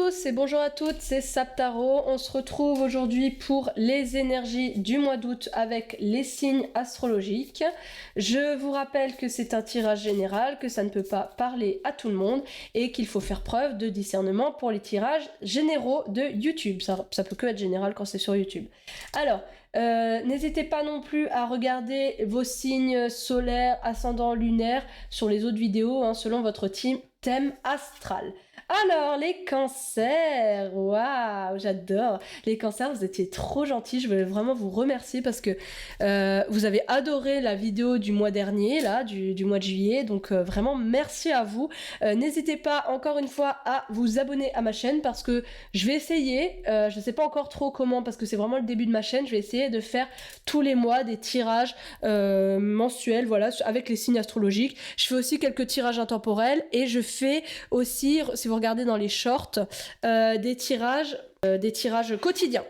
tous et bonjour à toutes, c'est Saptaro. On se retrouve aujourd'hui pour les énergies du mois d'août avec les signes astrologiques. Je vous rappelle que c'est un tirage général, que ça ne peut pas parler à tout le monde et qu'il faut faire preuve de discernement pour les tirages généraux de YouTube. Ça peut que être général quand c'est sur YouTube. Alors, n'hésitez pas non plus à regarder vos signes solaires, ascendants, lunaires sur les autres vidéos selon votre thème astral. Alors, les cancers, waouh, j'adore. Les cancers, vous étiez trop gentils, je voulais vraiment vous remercier parce que vous avez adoré la vidéo du mois dernier, là, du mois de juillet, donc vraiment merci à vous. N'hésitez pas, encore une fois, à vous abonner à ma chaîne parce que je vais essayer, je ne sais pas encore trop comment parce que c'est vraiment le début de ma chaîne, je vais essayer de faire tous les mois des tirages mensuels, voilà, avec les signes astrologiques. Je fais aussi quelques tirages intemporels et je fais aussi, si vous regardez dans les shorts, des tirages quotidiens.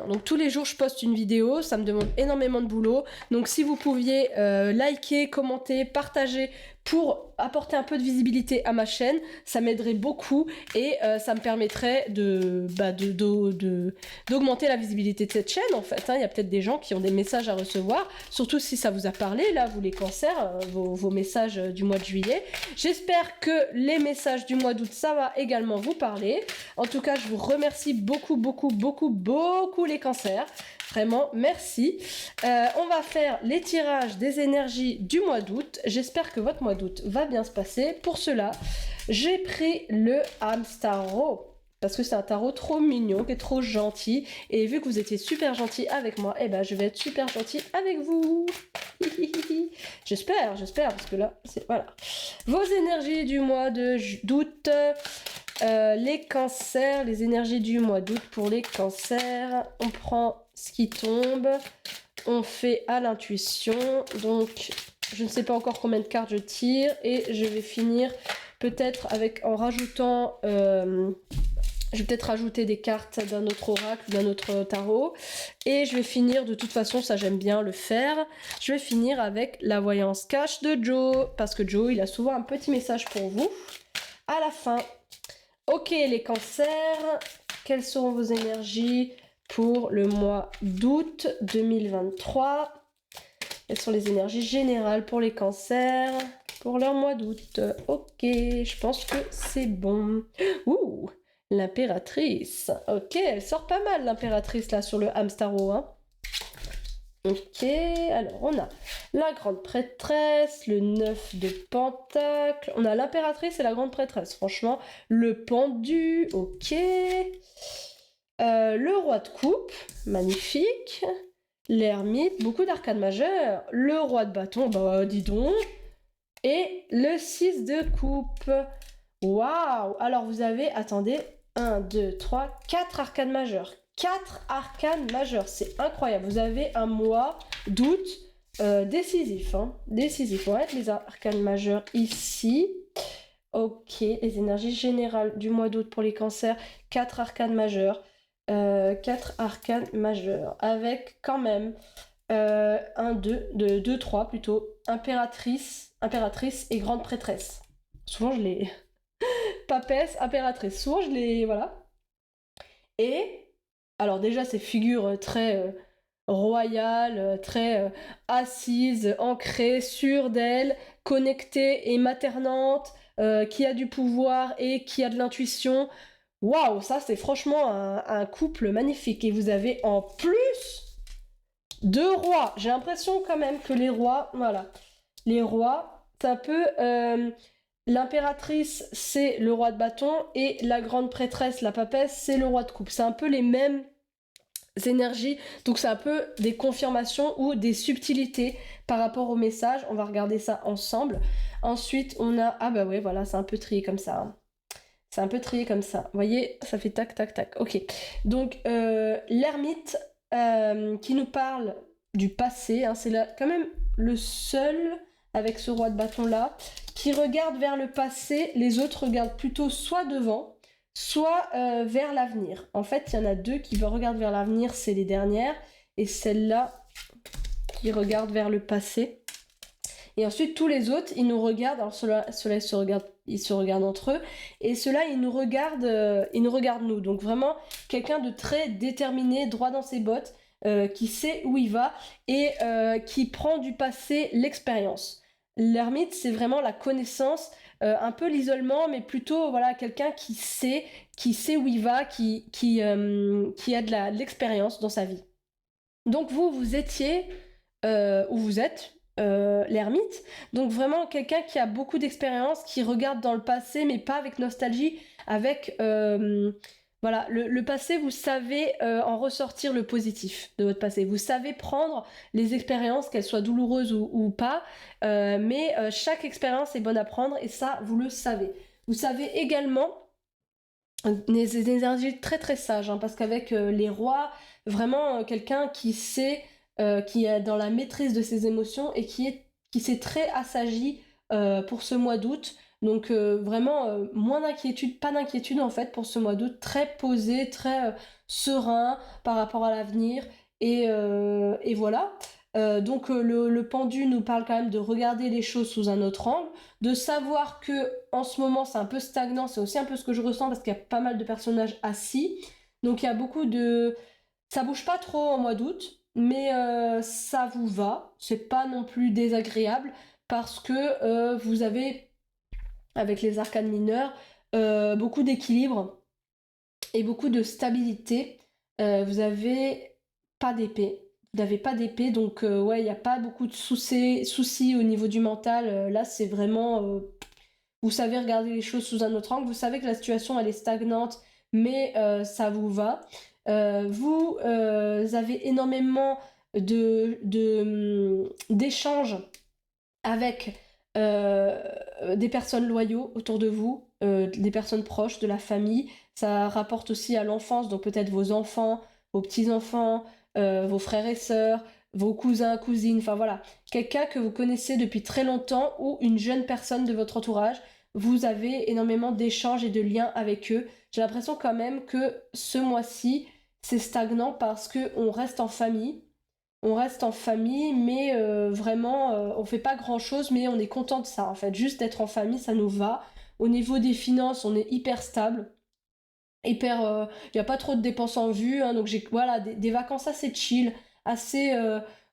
Donc tous les jours je poste une vidéo, ça me demande énormément de boulot. Donc si vous pouviez liker, commenter, partager pour apporter un peu de visibilité à ma chaîne, ça m'aiderait beaucoup et ça me permettrait d'augmenter la visibilité de cette chaîne en fait. Il y a peut-être des gens qui ont des messages à recevoir, surtout si ça vous a parlé, là, vous les cancers, vos messages du mois de juillet. J'espère que les messages du mois d'août, ça va également vous parler. En tout cas, je vous remercie beaucoup les cancers. Vraiment, merci. On va faire les tirages des énergies du mois d'août. J'espère que votre mois d'août va bien se passer. Pour cela, j'ai pris le Hamstaro. Parce que c'est un tarot trop mignon, qui est trop gentil. Et vu que vous étiez super gentil avec moi, eh ben, je vais être super gentil avec vous. J'espère, parce que là, c'est... Voilà. Vos énergies du mois d'août... les cancers, les énergies du mois d'août pour les cancers. On prend ce qui tombe, on fait à l'intuition. Donc, je ne sais pas encore combien de cartes je tire et je vais finir peut-être en rajoutant. Je vais peut-être rajouter des cartes d'un autre oracle, d'un autre tarot. Et je vais finir, de toute façon, ça j'aime bien le faire. Je vais finir avec la voyance cash de Joe. Parce que Joe, il a souvent un petit message pour vous à la fin. Ok, les cancers, quelles seront vos énergies pour le mois d'août 2023? Quelles sont les énergies générales pour les cancers pour leur mois d'août? Ok, je pense que c'est bon. Ouh, l'impératrice. Ok, elle sort pas mal l'impératrice là sur le Hamstaro. Ok, alors on a la grande prêtresse, le 9 de pentacle, on a l'impératrice et la grande prêtresse, franchement, le pendu, ok, le roi de coupe, magnifique, l'ermite, beaucoup d'arcades majeures, le roi de bâton, bah dis donc, et le 6 de coupe, waouh, alors vous avez, attendez, 1, 2, 3, 4 arcades majeures. 4 arcanes majeures, c'est incroyable. Vous avez un mois d'août décisif. Décisif. On va mettre les arcanes majeures ici. Ok, les énergies générales du mois d'août pour les cancers. 4 arcanes majeures. 4 arcanes majeures. Avec quand même 2, 3 plutôt. Impératrice et grande prêtresse. Souvent je les... Papesse, impératrice. Souvent je les... Voilà. Et... Alors déjà, ces figures très royales, très assises, ancrées, sûres d'elles, connectées et maternantes, qui a du pouvoir et qui a de l'intuition. Waouh, ça c'est franchement un couple magnifique. Et vous avez en plus 2 rois. J'ai l'impression quand même que les rois, voilà, les rois, c'est un peu... L'impératrice, c'est le roi de bâton et la grande prêtresse, la papesse, c'est le roi de coupe. C'est un peu les mêmes énergies, donc c'est un peu des confirmations ou des subtilités par rapport au message. On va regarder ça ensemble. Ensuite, on a... Ah bah ouais, voilà, c'est un peu trié comme ça. C'est un peu trié comme ça. Vous voyez, ça fait tac, tac, tac. Ok. Donc, l'ermite qui nous parle du passé, c'est quand même le seul... avec ce roi de bâton là, qui regarde vers le passé, les autres regardent plutôt soit devant, soit vers l'avenir. En fait, il y en a 2 qui regardent vers l'avenir, c'est les dernières, et celle-là qui regarde vers le passé. Et ensuite, tous les autres, ils nous regardent. Alors ceux-là ils se regardent entre eux. Et ceux-là, ils nous regardent nous. Donc vraiment, quelqu'un de très déterminé, droit dans ses bottes, qui sait où il va et qui prend du passé l'expérience. L'ermite, c'est vraiment la connaissance, un peu l'isolement, mais plutôt voilà, quelqu'un qui sait où il va, qui a de l'expérience dans sa vie. Donc vous étiez, ou vous êtes, l'ermite. Donc vraiment quelqu'un qui a beaucoup d'expérience, qui regarde dans le passé, mais pas avec nostalgie, avec... voilà, le passé, vous savez en ressortir le positif de votre passé. Vous savez prendre les expériences, qu'elles soient douloureuses ou pas, mais chaque expérience est bonne à prendre et ça, vous le savez. Vous savez également des énergies très très sages, hein, parce qu'avec les rois, vraiment quelqu'un qui sait, qui est dans la maîtrise de ses émotions et qui s'est très assagi pour ce mois d'août. Donc vraiment moins d'inquiétude, pas d'inquiétude en fait pour ce mois d'août, très posé, très serein par rapport à l'avenir. Et voilà. Donc le pendu nous parle quand même de regarder les choses sous un autre angle, de savoir que en ce moment c'est un peu stagnant, c'est aussi un peu ce que je ressens parce qu'il y a pas mal de personnages assis. Donc il y a beaucoup de... Ça bouge pas trop en mois d'août, mais ça vous va, c'est pas non plus désagréable parce que vous avez, avec les arcanes mineurs, beaucoup d'équilibre et beaucoup de stabilité. Vous avez pas d'épée. Vous n'avez pas d'épée, donc ouais, il n'y a pas beaucoup de soucis au niveau du mental. Là, c'est vraiment... vous savez regarder les choses sous un autre angle. Vous savez que la situation, elle est stagnante, mais ça vous va. Vous avez énormément d'échanges avec des personnes loyaux autour de vous, des personnes proches, de la famille. Ça rapporte aussi à l'enfance, donc peut-être vos enfants, vos petits-enfants, vos frères et sœurs, vos cousins, cousines, enfin voilà. Quelqu'un que vous connaissez depuis très longtemps ou une jeune personne de votre entourage. Vous avez énormément d'échanges et de liens avec eux. J'ai l'impression quand même que ce mois-ci, c'est stagnant parce qu'on reste en famille. On reste en famille, mais vraiment, on fait pas grand-chose, mais on est content de ça, en fait. Juste d'être en famille, ça nous va. Au niveau des finances, on est hyper stable. Hyper, y a pas trop de dépenses en vue, hein, donc j'ai voilà, des vacances assez chill, assez,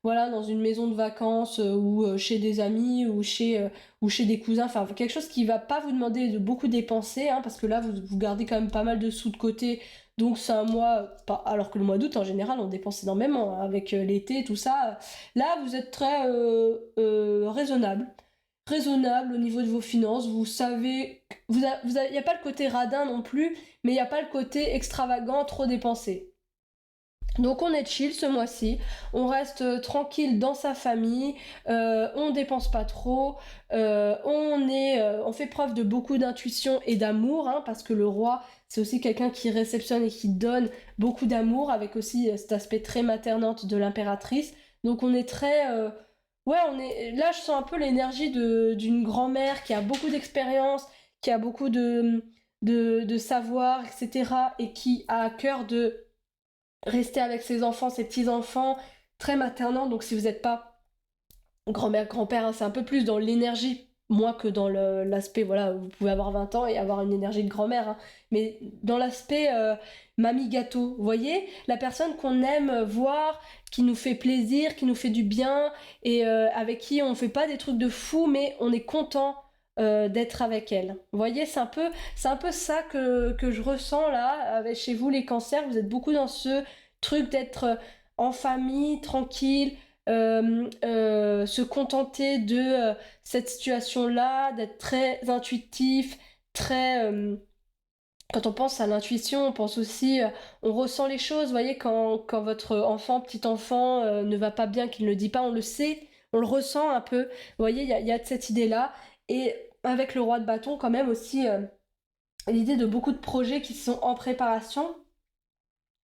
voilà, dans une maison de vacances, ou chez des amis, ou chez des cousins, enfin quelque chose qui va pas vous demander de beaucoup dépenser, hein, parce que là, vous gardez quand même pas mal de sous de côté, donc c'est un mois, alors que le mois d'août, en général, on dépense énormément, hein, avec l'été et tout ça. Là, vous êtes très raisonnable au niveau de vos finances. Vous savez, il n'y a pas le côté radin non plus, mais il n'y a pas le côté extravagant, trop dépensé. Donc on est chill ce mois-ci, on reste tranquille dans sa famille, on dépense pas trop, on fait preuve de beaucoup d'intuition et d'amour, hein, parce que le roi c'est aussi quelqu'un qui réceptionne et qui donne beaucoup d'amour, avec aussi cet aspect très maternante de l'impératrice. Donc on est très... ouais, là je sens un peu l'énergie d'une grand-mère qui a beaucoup d'expérience, qui a beaucoup de savoir, etc. et qui a à cœur de rester avec ses enfants, ses petits-enfants, très maternant. Donc si vous n'êtes pas grand-mère, grand-père, hein, c'est un peu plus dans l'énergie, moins que dans l'aspect, voilà, vous pouvez avoir 20 ans et avoir une énergie de grand-mère, hein, mais dans l'aspect mamie gâteau, vous voyez, la personne qu'on aime voir, qui nous fait plaisir, qui nous fait du bien, et avec qui on fait pas des trucs de fou, mais on est content d'être avec elle. Vous voyez, c'est un peu ça que je ressens là, avec, chez vous les cancers, vous êtes beaucoup dans ce truc d'être en famille, tranquille, se contenter de cette situation-là, d'être très intuitif, très... quand on pense à l'intuition, on pense aussi, on ressent les choses, vous voyez, quand votre enfant, petit enfant, ne va pas bien, qu'il ne le dit pas, on le sait, on le ressent un peu, vous voyez, il y a cette idée-là, et avec le roi de bâton, quand même aussi, l'idée de beaucoup de projets qui sont en préparation,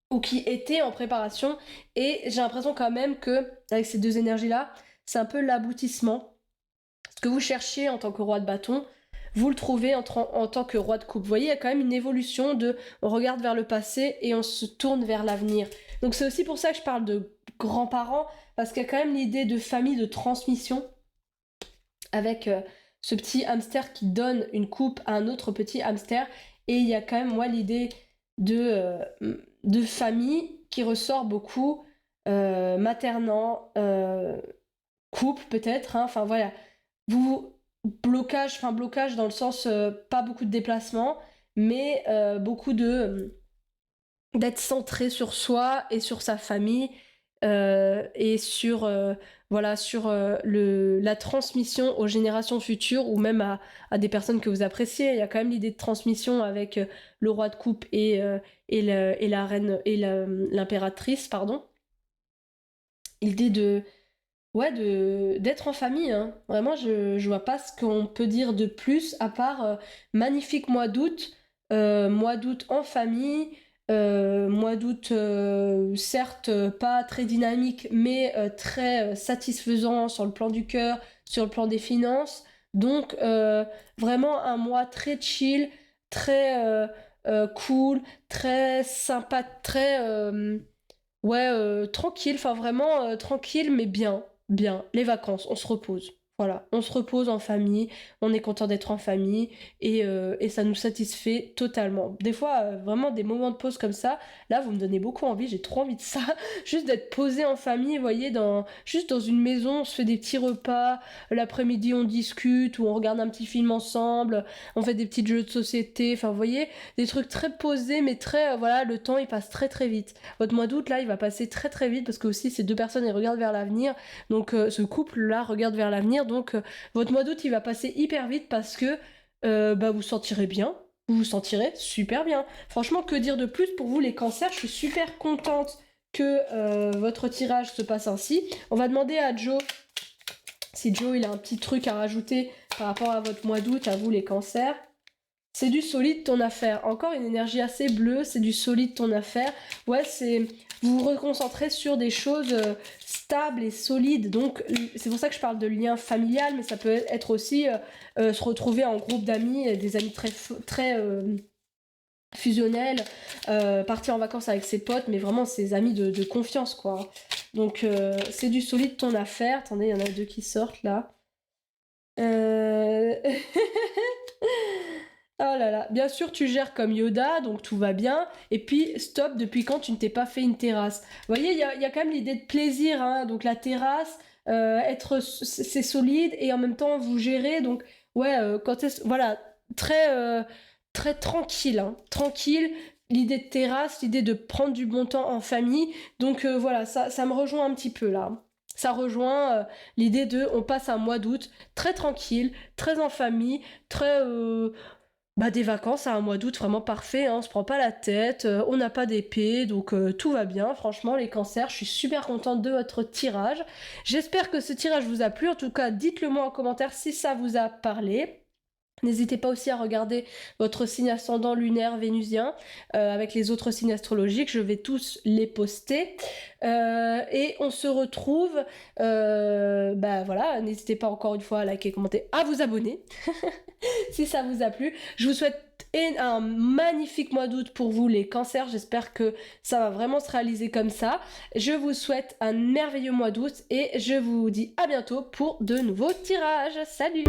ou qui étaient en préparation, et j'ai l'impression quand même que, avec ces deux énergies-là, c'est un peu l'aboutissement. Ce que vous cherchiez en tant que roi de bâton, vous le trouvez en tant que roi de coupe. Vous voyez, il y a quand même une évolution on regarde vers le passé et on se tourne vers l'avenir. Donc c'est aussi pour ça que je parle de grands-parents, parce qu'il y a quand même l'idée de famille, de transmission. avec ce petit hamster qui donne une coupe à un autre petit hamster. Et il y a quand même, moi, l'idée de famille qui ressort beaucoup, maternant, couple peut-être, hein. Enfin voilà, blocage dans le sens pas beaucoup de déplacements, mais beaucoup d'être centré sur soi et sur sa famille, et sur la transmission aux générations futures ou même à des personnes que vous appréciez. Il y a quand même l'idée de transmission avec le roi de coupe et la reine et l'impératrice, pardon. L'idée d'être en famille, hein. Vraiment, je vois pas ce qu'on peut dire de plus à part magnifique mois d'août en famille, mois d'août certes pas très dynamique, mais très satisfaisant sur le plan du cœur, sur le plan des finances. Donc vraiment un mois très chill, très cool, très sympa, très ouais, tranquille, enfin vraiment tranquille, mais bien, bien. Les vacances, on se repose. Voilà, on se repose en famille, on est content d'être en famille et ça nous satisfait totalement. Des fois, vraiment des moments de pause comme ça, là vous me donnez beaucoup envie, j'ai trop envie de ça, juste d'être posé en famille, vous voyez, juste dans une maison, on se fait des petits repas, l'après-midi on discute ou on regarde un petit film ensemble, on fait des petits jeux de société, enfin vous voyez, des trucs très posés mais très, voilà, le temps il passe très très vite. Votre mois d'août là il va passer très très vite parce que aussi ces deux personnes elles regardent vers l'avenir, donc ce couple là regarde vers l'avenir, donc votre mois d'août il va passer hyper vite parce que vous sentirez bien, vous vous sentirez super bien. Franchement, que dire de plus pour vous les cancers, je suis super contente que votre tirage se passe ainsi. On va demander à Joe si Joe il a un petit truc à rajouter par rapport à votre mois d'août, à vous les cancers. C'est du solide ton affaire. Encore une énergie assez bleue, c'est du solide ton affaire. Ouais, vous vous reconcentrez sur des choses stables et solides. Donc, c'est pour ça que je parle de lien familial, mais ça peut être aussi se retrouver en groupe d'amis, des amis très fusionnels, partir en vacances avec ses potes, mais vraiment ses amis de confiance, quoi. Donc, c'est du solide ton affaire. Attendez, il y en a deux qui sortent là. Oh là là, bien sûr tu gères comme Yoda, donc tout va bien. Et puis stop, depuis quand tu ne t'es pas fait une terrasse? Vous voyez, il y a quand même l'idée de plaisir, hein. Donc la terrasse, c'est solide et en même temps vous gérez. Donc ouais, voilà, très très tranquille, hein. Tranquille. L'idée de terrasse, l'idée de prendre du bon temps en famille. Donc voilà, ça me rejoint un petit peu là. Ça rejoint l'idée on passe un mois d'août très tranquille, très en famille, très des vacances à un mois d'août vraiment parfait, hein, on se prend pas la tête, on n'a pas d'épée, donc tout va bien. Franchement, les cancers, je suis super contente de votre tirage. J'espère que ce tirage vous a plu. En tout cas, dites-le moi en commentaire si ça vous a parlé. N'hésitez pas aussi à regarder votre signe ascendant lunaire vénusien avec les autres signes astrologiques, je vais tous les poster. Et on se retrouve, voilà, n'hésitez pas encore une fois à liker, commenter, à vous abonner si ça vous a plu. Je vous souhaite un magnifique mois d'août pour vous les cancers, j'espère que ça va vraiment se réaliser comme ça. Je vous souhaite un merveilleux mois d'août et je vous dis à bientôt pour de nouveaux tirages. Salut!